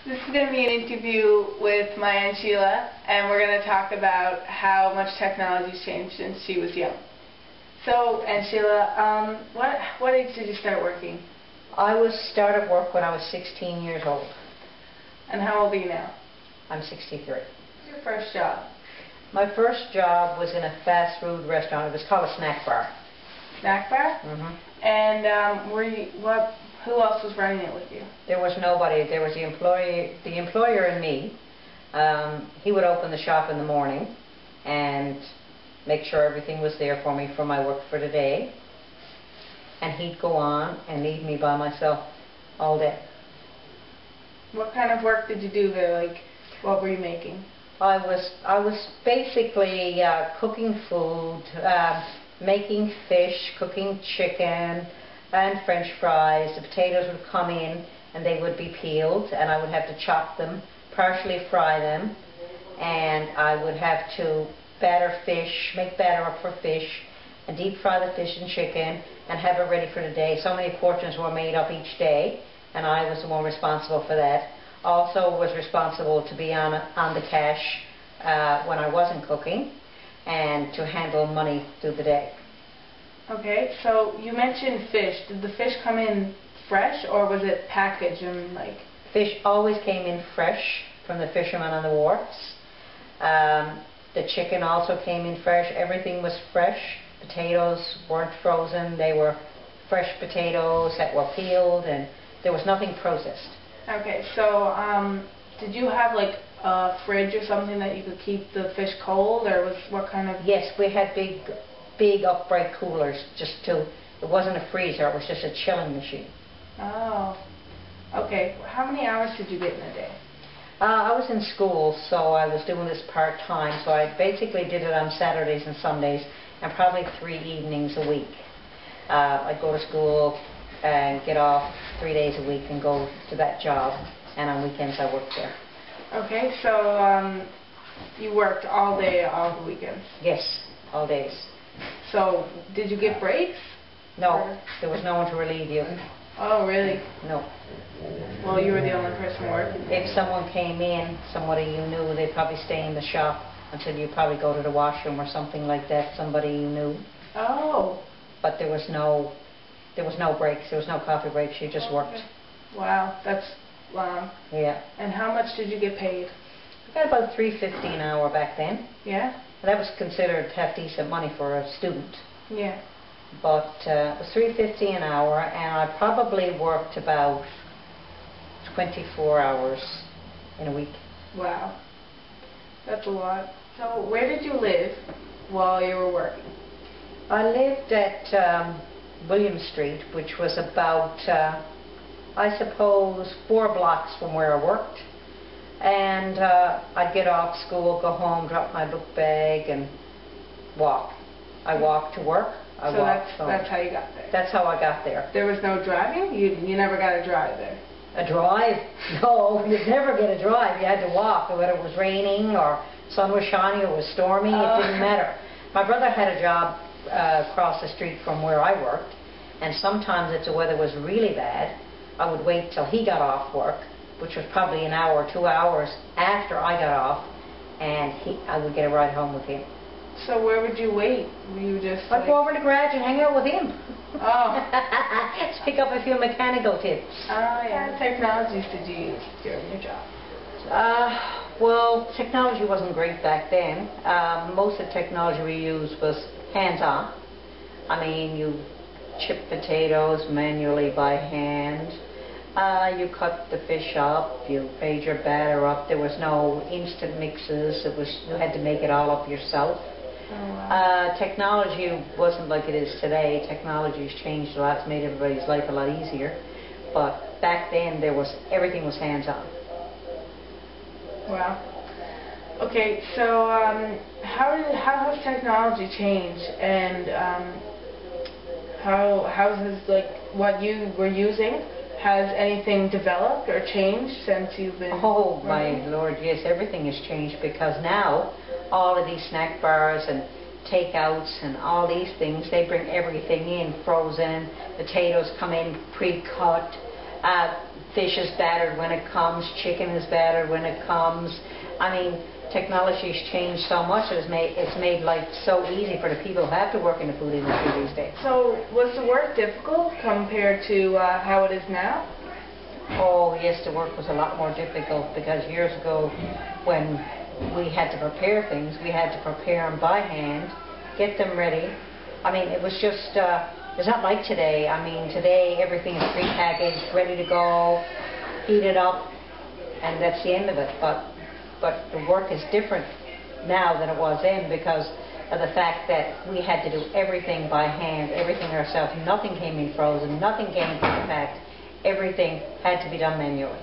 This is going to be an interview with my Aunt Sheila, and we're going to talk about how much technology's changed since she was young. So, Aunt Sheila, what age did you start working? I started work when I was 16 years old. And how old are you now? I'm 63. What's your first job? My first job was in a fast food restaurant. It was called a snack bar. Snack bar? Mm-hmm. And who else was running it with you? There was nobody. There was the employer and me. He would open the shop in the morning and make sure everything was there for me for my work for the day. And he'd go on and leave me by myself all day. What kind of work did you do there? Like, what were you making? I was basically cooking food, making fish, cooking chicken and French fries. The potatoes would come in and they would be peeled, and I would have to chop them, partially fry them, and I would have to batter fish, make batter up for fish, and deep fry the fish and chicken and have it ready for the day. So many portions were made up each day, and I was the one responsible for that. Also was responsible to be on the cash when I wasn't cooking, and to handle money through the day. Okay, so you mentioned fish. Did the fish come in fresh, or was it packaged and like? Fish always came in fresh from the fishermen on the wharfs. The chicken also came in fresh. Everything was fresh. Potatoes weren't frozen. They were fresh potatoes that were peeled, and there was nothing processed. Okay, so did you have like a fridge or something that you could keep the fish cold, or what kind of? Yes, we had big upright coolers. It wasn't a freezer. It was just a chilling machine. Oh, okay. How many hours did you get in a day? I was in school, so I was doing this part-time. So I basically did it on Saturdays and Sundays, and probably 3 evenings a week. I'd go to school and get off 3 days a week and go to that job, and on weekends I worked there. Okay, so you worked all day, all the weekends? Yes, all days. So did you get breaks? No, there was no one to relieve you. Oh, really? No. Well, you were the only person working. If someone came in, somebody you knew, they'd probably stay in the shop until you probably go to the washroom or something like that, somebody you knew. Oh. But there was no breaks, there was no coffee breaks, you just worked. Wow, that's long. Yeah. And how much did you get paid? I got about $3.50 an hour back then. Yeah? That was considered half-decent money for a student. Yeah. But it was $3.50 an hour, and I probably worked about 24 hours in a week. Wow. That's a lot. So where did you live while you were working? I lived at William Street, which was about, I suppose, 4 blocks from where I worked. And I'd get off school, go home, drop my book bag, and walk. I walked to work. I walked home. That's how you got there? That's how I got there. There was no driving? You never got a drive there? A drive? No, you'd never get a drive. You had to walk, whether it was raining or sun was shining or it was stormy. It didn't matter. My brother had a job across the street from where I worked, and sometimes if the weather was really bad, I would wait till he got off work, which was probably an hour or 2 hours after I got off, and I would get a ride home with him. So where would you wait? Were you just I'd go over to the garage and hang out with him. Oh. Pick up a few mechanical tips. Oh, yeah. What technologies did you use during your job? Well, technology wasn't great back then. Most of the technology we used was hands-on. I mean, you chip potatoes manually by hand. You cut the fish up, you made your batter up. There was no instant mixes. You had to make it all up yourself. Oh, wow. Technology wasn't like it is today. Technology has changed a lot. It's made everybody's life a lot easier. But back then, everything was hands-on. Wow. Okay, so how has technology changed, and how has like what you were using? Has anything developed or changed since you've been? Oh my Lord, yes, everything has changed, because now all of these snack bars and takeouts and all these things, they bring everything in frozen. Potatoes come in pre-cut. Fish is battered when it comes, chicken is battered when it comes. I mean, technology has changed so much, it's made life so easy for the people who have to work in the food industry these days. So was the work difficult compared to how it is now? Oh yes, the work was a lot more difficult because years ago when we had to prepare things, we had to prepare them by hand, get them ready. I mean, it was just, it's not like today. I mean, today everything is pre-packaged, ready to go, heated up, and that's the end of it. But the work is different now than it was then because of the fact that we had to do everything by hand, everything ourselves. Nothing came in frozen, nothing came pre-packed. Everything had to be done manually.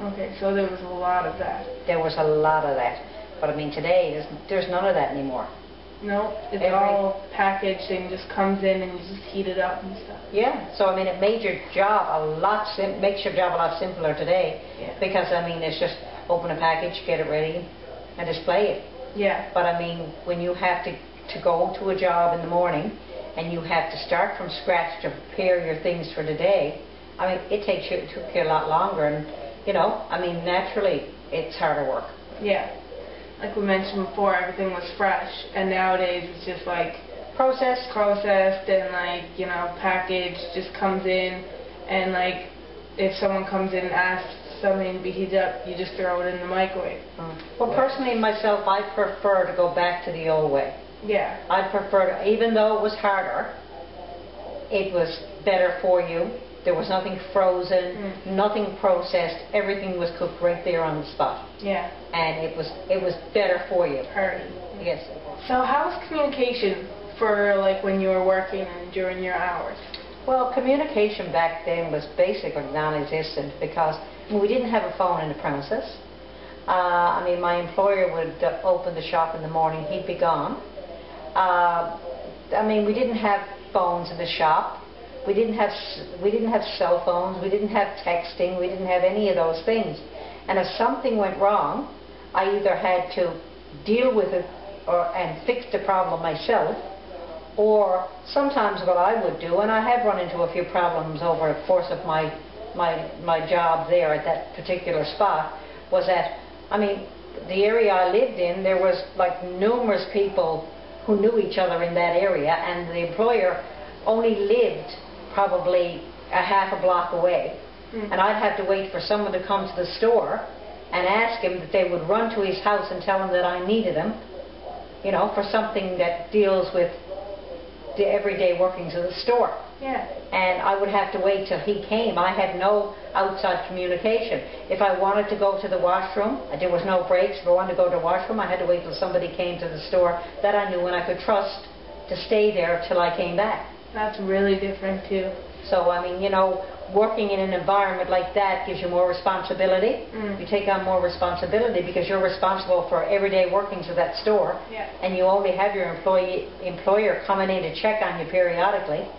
Okay, so there was a lot of that. There was a lot of that. But I mean, today, there's none of that anymore. No, it's all packaged and just comes in and you just heat it up and stuff. Yeah, so I mean, it made your job makes your job a lot simpler today. Yeah. Because I mean, it's just open a package, get it ready, and display it. Yeah. But I mean, when you have to go to a job in the morning and you have to start from scratch to prepare your things for the day, I mean, it took you a lot longer, and you know, I mean, naturally, it's harder work. Yeah. Like we mentioned before, everything was fresh, and nowadays it's just like processed and like, you know, packaged, just comes in, and like if someone comes in and asks something to be heated up, you just throw it in the microwave. Well, personally myself, I prefer to go back to the old way. Yeah. I prefer to, even though it was harder, it was better for you. There was nothing frozen, nothing processed. Everything was cooked right there on the spot. Yeah. And it was better for you. Hearty. Yes. So how was communication for like when you were working and during your hours? Well, communication back then was basically non-existent because we didn't have a phone in the premises. I mean, my employer would open the shop in the morning, he'd be gone. I mean, we didn't have phones in the shop. We didn't have cell phones. We didn't have texting. We didn't have any of those things. And if something went wrong, I either had to deal with it and fix the problem myself, or sometimes what I would do, and I have run into a few problems over the course of my job there at that particular spot, was that, I mean, the area I lived in, there was like numerous people who knew each other in that area, and the employer only lived probably a half a block away. And I'd have to wait for someone to come to the store and ask him that they would run to his house and tell him that I needed him, you know, for something that deals with the everyday workings of the store. Yeah. And I would have to wait till he came. I had no outside communication. If I wanted to go to the washroom, there was no breaks. If I wanted to go to the washroom, I had to wait till somebody came to the store that I knew and I could trust to stay there till I came back. That's really different too. So, I mean, you know, working in an environment like that gives you more responsibility. You take on more responsibility because you're responsible for everyday workings of that store. Yeah. And you only have your employer coming in to check on you periodically.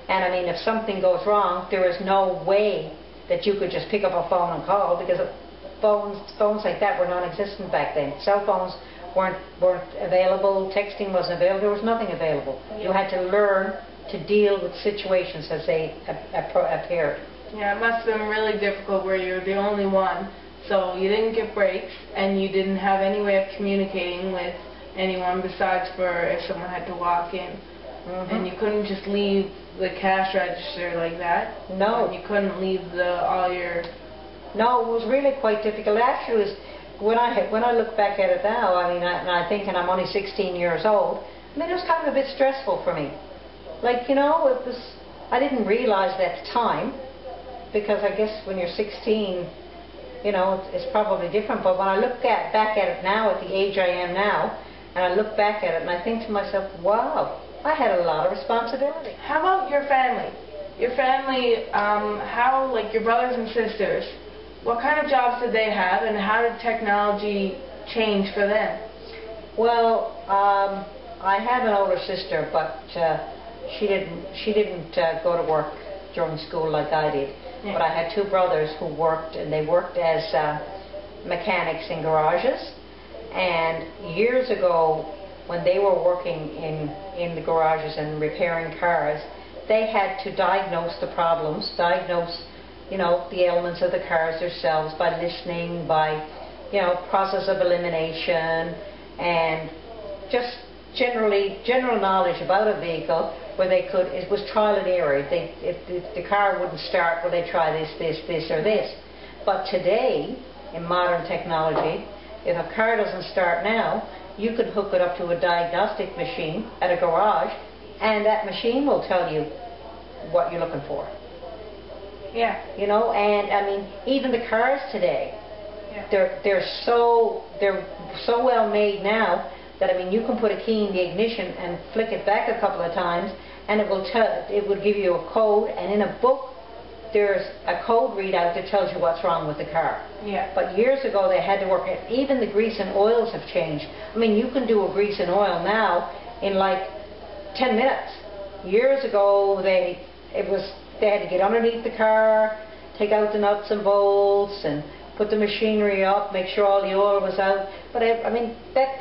And I mean, if something goes wrong, there is no way that you could just pick up a phone and call, because phones like that were non-existent back then. Cell phones weren't available, texting wasn't available, there was nothing available. Yeah. You had to learn to deal with situations as they appeared. Yeah, it must have been really difficult where you're the only one, so you didn't get breaks and you didn't have any way of communicating with anyone besides for if someone had to walk in. And you couldn't just leave the cash register like that. No. And you couldn't leave all your... No, it was really quite difficult. Actually, it was, when I look back at it now, I mean, I think, and I'm only 16 years old, I mean, it was kind of a bit stressful for me. Like, you know, I didn't realize it at the time, because I guess when you're 16, you know, it's probably different. But when I look back at it now, at the age I am now, and I look back at it and I think to myself, wow, I had a lot of responsibility. How about your family? Your family, how, like your brothers and sisters, what kind of jobs did they have, and how did technology change for them? Well, I have an older sister, but she didn't go to work during school like I did. Yeah. But I had two brothers who worked, and they worked as mechanics in garages. And years ago, when they were working in the garages and repairing cars, they had to diagnose the problems, diagnose the elements of the cars themselves by listening, by, process of elimination, and just general knowledge about a vehicle where it was trial and error. If the car wouldn't start, well, they try this, or this. But today, in modern technology, if a car doesn't start now, you could hook it up to a diagnostic machine at a garage, and that machine will tell you what you're looking for. Yeah. And I mean, even the cars today, yeah, they're so well made now that, I mean, you can put a key in the ignition and flick it back a couple of times, and it will give you a code, and in a book there's a code readout that tells you what's wrong with the car. Yeah. But years ago they had to work it. Even the grease and oils have changed. I mean, you can do a grease and oil now in like 10 minutes. Years ago they had to get underneath the car, take out the nuts and bolts, and put the machinery up, make sure all the oil was out. But I mean, that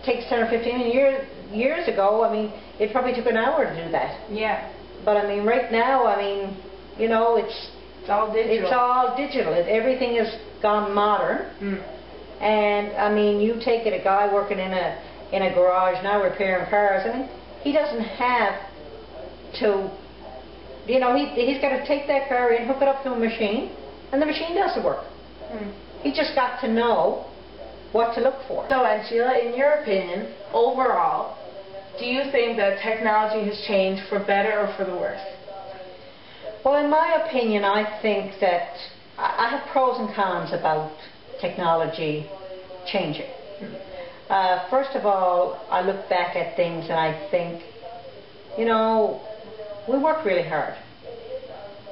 takes 10 or 15 years ago. I mean, it probably took an hour to do that. Yeah. But I mean, right now, I mean, it's all digital. It's all digital. Everything has gone modern. And I mean, you take it, a guy working in a garage now repairing cars. I mean, he doesn't have to. He's got to take that car in, hook it up to a machine, and the machine does the work. He just got to know what to look for. So, and Sheila, in your opinion, overall, do you think that technology has changed for better or for the worse? Well, in my opinion, I think that I have pros and cons about technology changing. First of all, I look back at things and I think, we work really hard.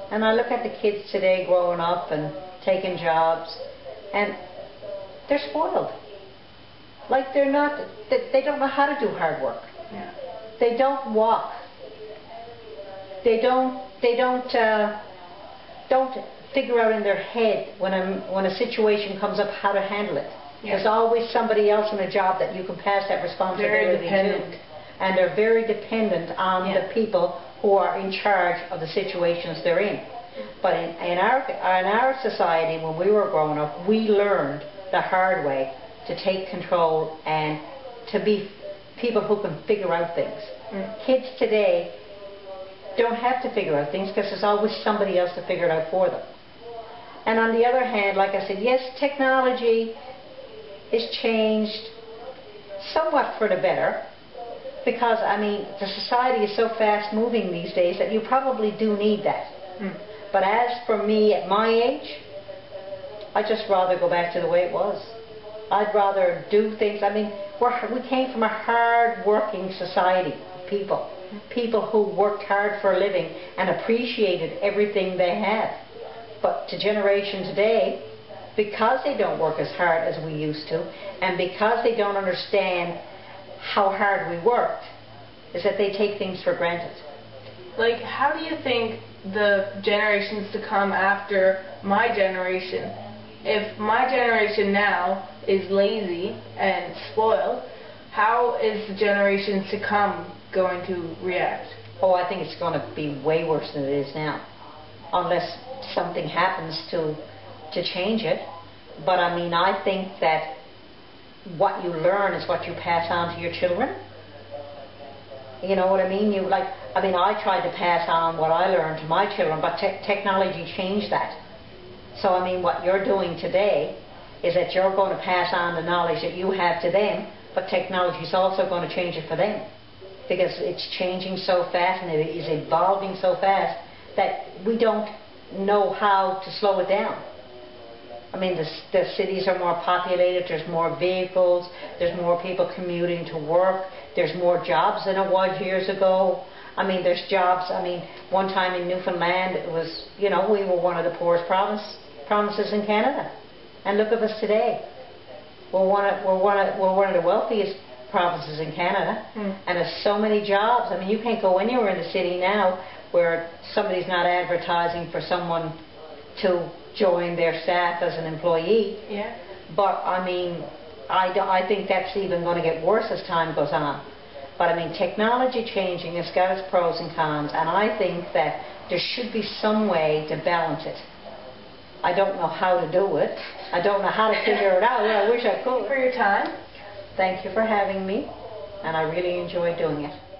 And I look at the kids today growing up and taking jobs, and they're spoiled. Like they don't know how to do hard work. Yeah. They don't walk. They don't figure out in their head when a situation comes up how to handle it. Yeah. There's always somebody else in a job that you can pass that responsibility to. And they're very dependent on the people who are in charge of the situations they're in. But in our society, when we were growing up, we learned the hard way to take control and to be people who can figure out things. Kids today don't have to figure out things because there's always somebody else to figure it out for them. And on the other hand, like I said, yes, technology is changed somewhat for the better, because, I mean, the society is so fast moving these days that you probably do need that. But as for me at my age, I'd just rather go back to the way it was. I'd rather do things. I mean, we came from a hard-working society, people who worked hard for a living and appreciated everything they had. But to generation today, because they don't work as hard as we used to, and because they don't understand how hard we worked, is that they take things for granted. Like, how do you think the generations to come after my generation, if my generation now is lazy and spoiled, how is the generations to come going to react? Oh, I think it's going to be way worse than it is now, unless something happens to change it. But I mean, I think that what you learn is what you pass on to your children. You know what I mean? I tried to pass on what I learned to my children, but technology changed that. So I mean, what you're doing today is that you're going to pass on the knowledge that you have to them, but technology is also going to change it for them, because it's changing so fast and it is evolving so fast that we don't know how to slow it down. I mean, the cities are more populated, there's more vehicles, there's more people commuting to work, there's more jobs than it was years ago. I mean, there's jobs. I mean, one time in Newfoundland, it was, we were one of the poorest provinces in Canada. And look at us today. We're one of the wealthiest provinces in Canada, and there's so many jobs. I mean, you can't go anywhere in the city now where somebody's not advertising for someone to join their staff as an employee. Yeah. But I mean, I think that's even going to get worse as time goes on. But I mean, technology changing has got its pros and cons, and I think that there should be some way to balance it. I don't know how to do it. I don't know how to figure it out. I wish I Thank you could. for your time. Thank you for having me, and I really enjoy doing it.